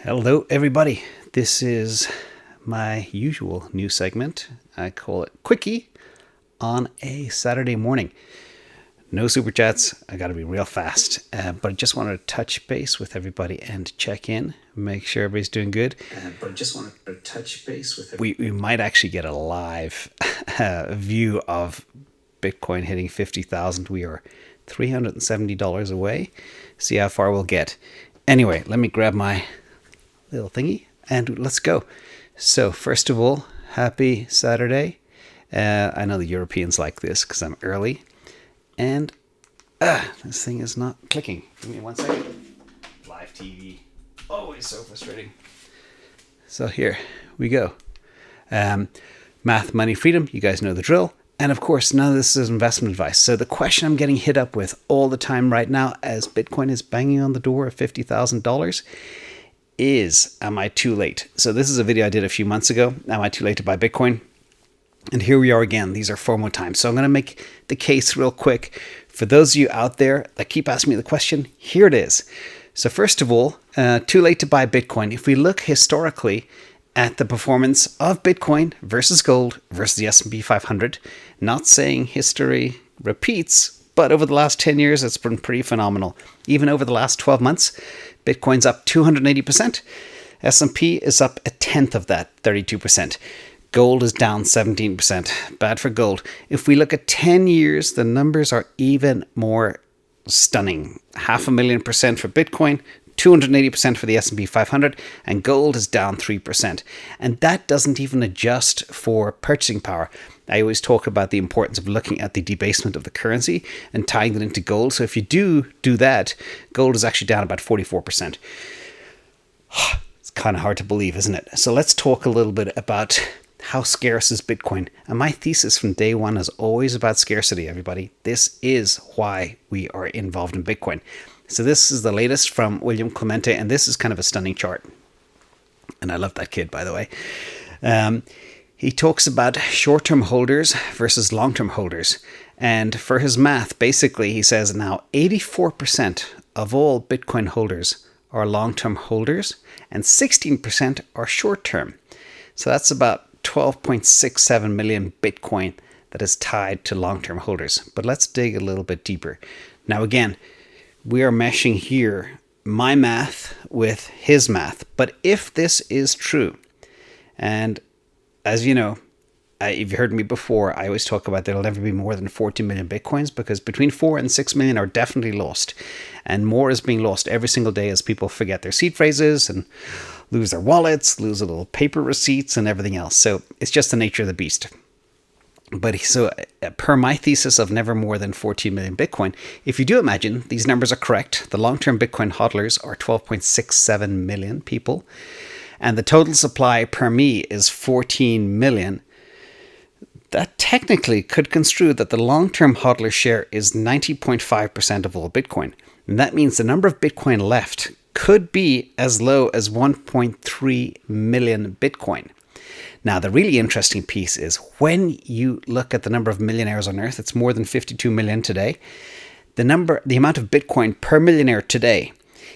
Hello everybody, this is my usual news segment. I call it Quickie on a Saturday morning. No super chats, I gotta be real fast, but I just wanted to touch base with everybody and check in, make sure everybody's doing good. We might actually get a live view of Bitcoin hitting 50,000. We are $370 away. See how far we'll get. Anyway, let me grab my little thingy and let's go. So first of all, happy Saturday. I know the Europeans like this because I'm early, and this thing is not clicking. Give me 1 second. Live TV, always so frustrating. So here we go. Math, money, freedom, you guys know the drill. And of course, none of this is investment advice. So the question I'm getting hit up with all the time right now as Bitcoin is banging on the door of $50,000 is, am I too late? So this is a video I did a few months ago. Am I too late to buy Bitcoin? And here we are again. These are FOMO times. So I'm going to make the case real quick. For those of you out there that keep asking me the question, here it is. So first of all, too late to buy Bitcoin. If we look historically at the performance of Bitcoin versus gold versus the S&P 500, not saying history repeats, but over the last 10 years, it's been pretty phenomenal. Even over the last 12 months, Bitcoin's up 280%. S&P is up a tenth of that, 32%. Gold is down 17%. Bad for gold. If we look at 10 years, the numbers are even more stunning. 500,000% for Bitcoin, 280% for the S&P 500, and gold is down 3%. And that doesn't even adjust for purchasing power. I always talk about the importance of looking at the debasement of the currency and tying it into gold. So if you do that, gold is actually down about 44%. It's kind of hard to believe, isn't it? So let's talk a little bit about how scarce is Bitcoin. And my thesis from day one is always about scarcity, everybody. This is why we are involved in Bitcoin. So this is the latest from William Clemente, and this is kind of a stunning chart. And I love that kid, by the way. He talks about short-term holders versus long-term holders. And for his math, basically, he says now 84% of all Bitcoin holders are long-term holders and 16% are short-term. So that's about 12.67 million Bitcoin that is tied to long-term holders. But let's dig a little bit deeper. Now, again, we are meshing here my math with his math. But if this is true, and as you know, if you heard me before, I always talk about there'll never be more than 40 million Bitcoins because between 4 and 6 million are definitely lost. And more is being lost every single day as people forget their seed phrases and lose their wallets, lose little paper receipts and everything else. So it's just the nature of the beast. But so per my thesis of never more than 14 million Bitcoin, if you do imagine these numbers are correct, the long-term Bitcoin hodlers are 12.67 million people, and the total supply per me is 14 million, that technically could construe that the long-term hodler share is 90.5% of all Bitcoin. And that means the number of Bitcoin left could be as low as 1.3 million Bitcoin. Now, the really interesting piece is when you look at the number of millionaires on Earth, it's more than 52 million today. The amount of Bitcoin per millionaire today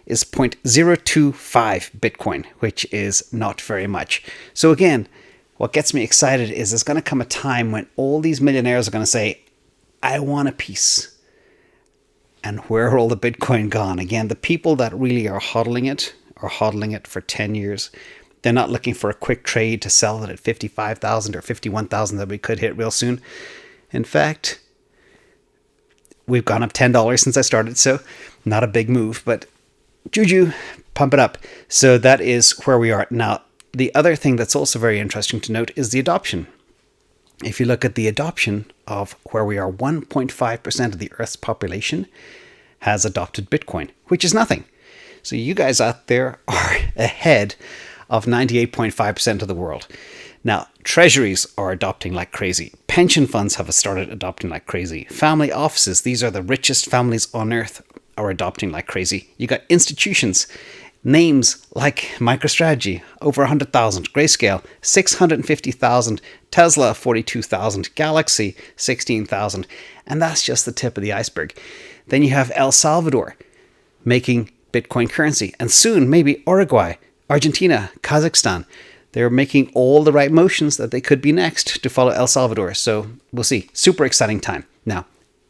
is 0.025 Bitcoin, which is not very much. So again, what gets me excited is there's going to come a time when all these millionaires are going to say, I want a piece. And where are all the Bitcoin gone? Again, the people that really are hodling it for 10 years. They're not looking for a quick trade to sell it at 55,000 or 51,000 that we could hit real soon. In fact, we've gone up $10 since I started, so not a big move, but juju, pump it up. So that is where we are. Now, the other thing that's also very interesting to note is the adoption. If you look at the adoption of where we are, 1.5% of the Earth's population has adopted Bitcoin, which is nothing. So you guys out there are ahead of 98.5% of the world. Now, treasuries are adopting like crazy. Pension funds have started adopting like crazy. Family offices, these are the richest families on Earth, are adopting like crazy. You got institutions, names like MicroStrategy, over 100,000, Grayscale, 650,000, Tesla, 42,000, Galaxy, 16,000. And that's just the tip of the iceberg. Then you have El Salvador making Bitcoin currency. And soon, maybe Uruguay Argentina, Kazakhstan, they're making all the right motions that they could be next to follow El Salvador. So we'll see. Super exciting time. Now,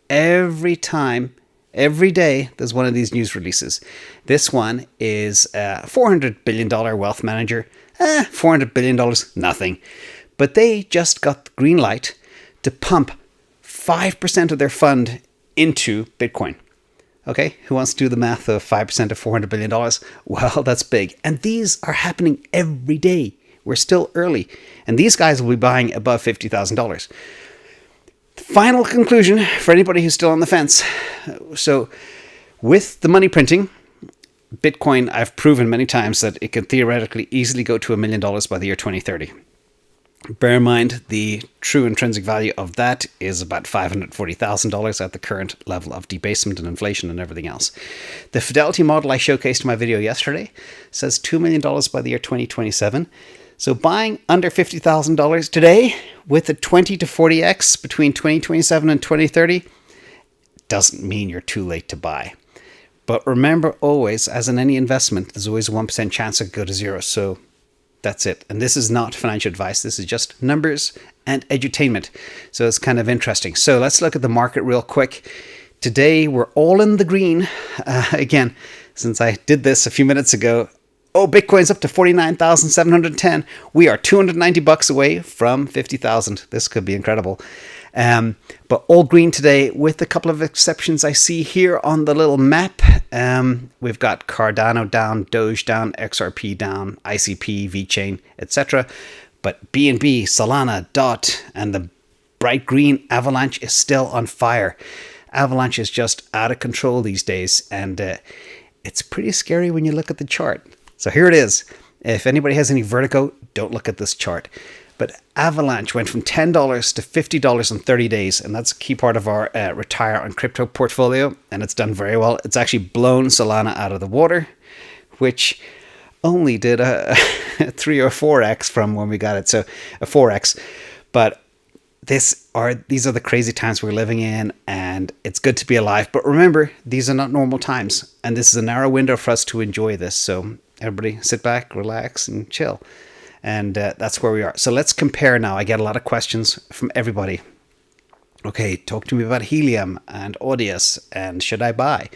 every day, there's one of these news releases. This one is $400 billion wealth manager. $400 billion, nothing. But they just got the green light to pump 5% of their fund into Bitcoin. Okay, who wants to do the math of 5% of $400 billion? Well, that's big. And these are happening every day. We're still early. And these guys will be buying above $50,000. Final conclusion for anybody who's still on the fence. So with the money printing, Bitcoin, I've proven many times that it can theoretically easily go to $1 million by the year 2030. Bear in mind, the true intrinsic value of that is about $540,000 at the current level of debasement and inflation and everything else. The Fidelity model I showcased in my video yesterday says $2 million by the year 2027. So buying under $50,000 today with a 20 to 40x between 2027 and 2030 doesn't mean you're too late to buy. But remember always, as in any investment, there's always a 1% chance it could go to zero. So that's it. And this is not financial advice. This is just numbers and edutainment. So it's kind of interesting. So let's look at the market real quick. Today, we're all in the green. Again, since I did this a few minutes ago, Bitcoin's up to 49,710. We are $290 away from 50,000. This could be incredible. But all green today, with a couple of exceptions I see here on the little map. We've got Cardano down, Doge down, XRP down, ICP, VeChain, etc. But BNB, Solana, DOT, and the bright green Avalanche is still on fire. Avalanche is just out of control these days, and it's pretty scary when you look at the chart. So here it is. If anybody has any vertigo, don't look at this chart. But Avalanche went from $10 to $50 in 30 days. And that's a key part of our retire on crypto portfolio. And it's done very well. It's actually blown Solana out of the water, which only did a 3 or 4x from when we got it. So a 4x. But these are the crazy times we're living in. And it's good to be alive. But remember, these are not normal times. And this is a narrow window for us to enjoy this. So everybody sit back, relax, and chill. And that's where we are. So let's compare now. I get a lot of questions from everybody. Okay, talk to me about Helium and Audius and should I buy?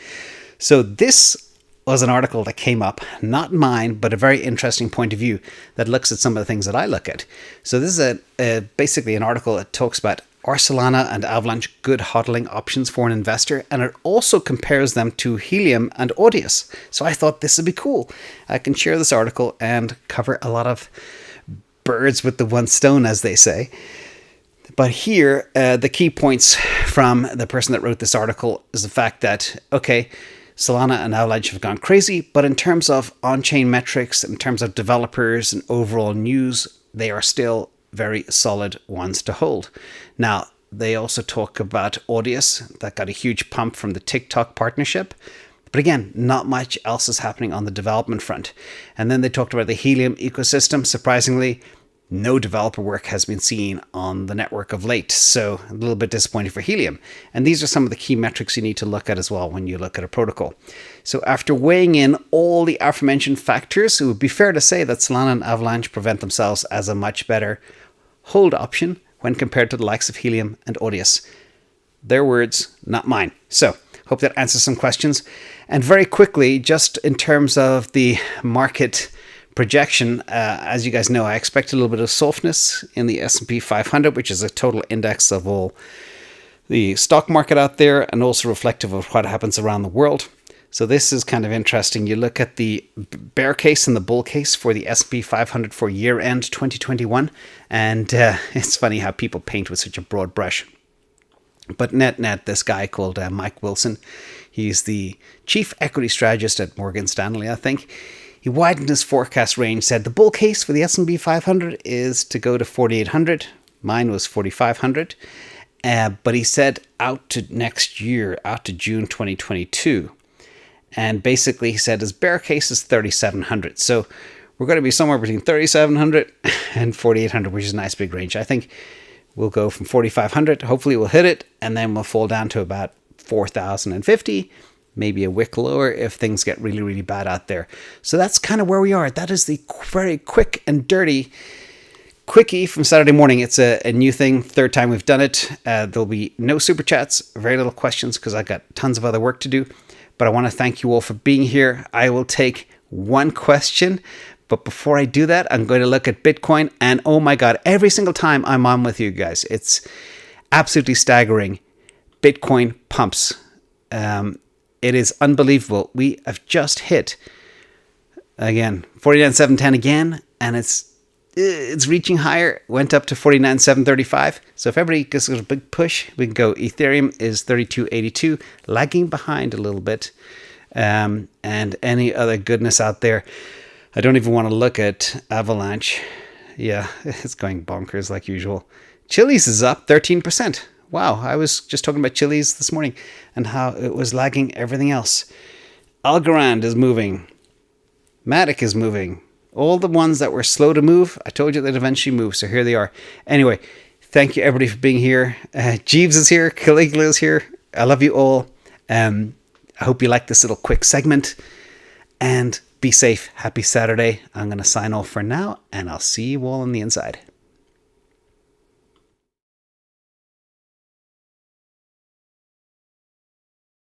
So this was an article that came up, not mine, but a very interesting point of view that looks at some of the things that I look at. So this is basically an article that talks about are Solana and Avalanche good hodling options for an investor? And it also compares them to Helium and Audius. So I thought this would be cool. I can share this article and cover a lot of birds with the one stone, as they say. But here, the key points from the person that wrote this article is the fact that, okay, Solana and Avalanche have gone crazy, but in terms of on-chain metrics, in terms of developers and overall news, they are still very solid ones to hold. Now, they also talk about Audius that got a huge pump from the TikTok partnership. But again, not much else is happening on the development front. And then they talked about the Helium ecosystem. Surprisingly, no developer work has been seen on the network of late. So a little bit disappointing for Helium. And these are some of the key metrics you need to look at as well when you look at a protocol. So after weighing in all the aforementioned factors, it would be fair to say that Solana and Avalanche present themselves as a much better hold option when compared to the likes of Helium and Audius. Their words, not mine. So hope that answers some questions. And very quickly, just in terms of the market projection, as you guys know, I expect a little bit of softness in the S&P 500, which is a total index of all the stock market out there and also reflective of what happens around the world. So this is kind of interesting. You look at the bear case and the bull case for the S&P 500 for year-end 2021, and it's funny how people paint with such a broad brush. But net, this guy called Mike Wilson, he's the chief equity strategist at Morgan Stanley, I think. He widened his forecast range, said the bull case for the S&P 500 is to go to 4,800. Mine was 4,500. But he said out to next year, out to June 2022. And basically he said his bear case is 3,700. So we're going to be somewhere between 3,700 and 4,800, which is a nice big range. I think we'll go from 4,500. Hopefully we'll hit it. And then we'll fall down to about 4,050. maybe a wick lower if things get really, really bad out there. So that's kind of where we are. That is the very quick and dirty Quickie from Saturday morning. It's a new thing, third time we've done it. There'll be no super chats, very little questions because I got tons of other work to do. But I want to thank you all for being here. I will take one question. But before I do that, I'm going to look at Bitcoin. And oh my God, every single time I'm on with you guys, it's absolutely staggering. Bitcoin pumps. It is unbelievable. We have just hit, again, 49,710 again. And it's reaching higher, went up to 49,735. So if everybody gives a big push, we can go. Ethereum is 32.82, lagging behind a little bit. And any other goodness out there. I don't even want to look at Avalanche. Yeah, it's going bonkers like usual. Chiliz is up 13%. Wow, I was just talking about Chiliz this morning and how it was lagging everything else. Algorand is moving. Matic is moving. All the ones that were slow to move, I told you they'd eventually move, so here they are. Anyway, thank you everybody for being here. Jeeves is here, Caligula is here. I love you all. I hope you like this little quick segment. And be safe. Happy Saturday. I'm going to sign off for now, and I'll see you all on the inside.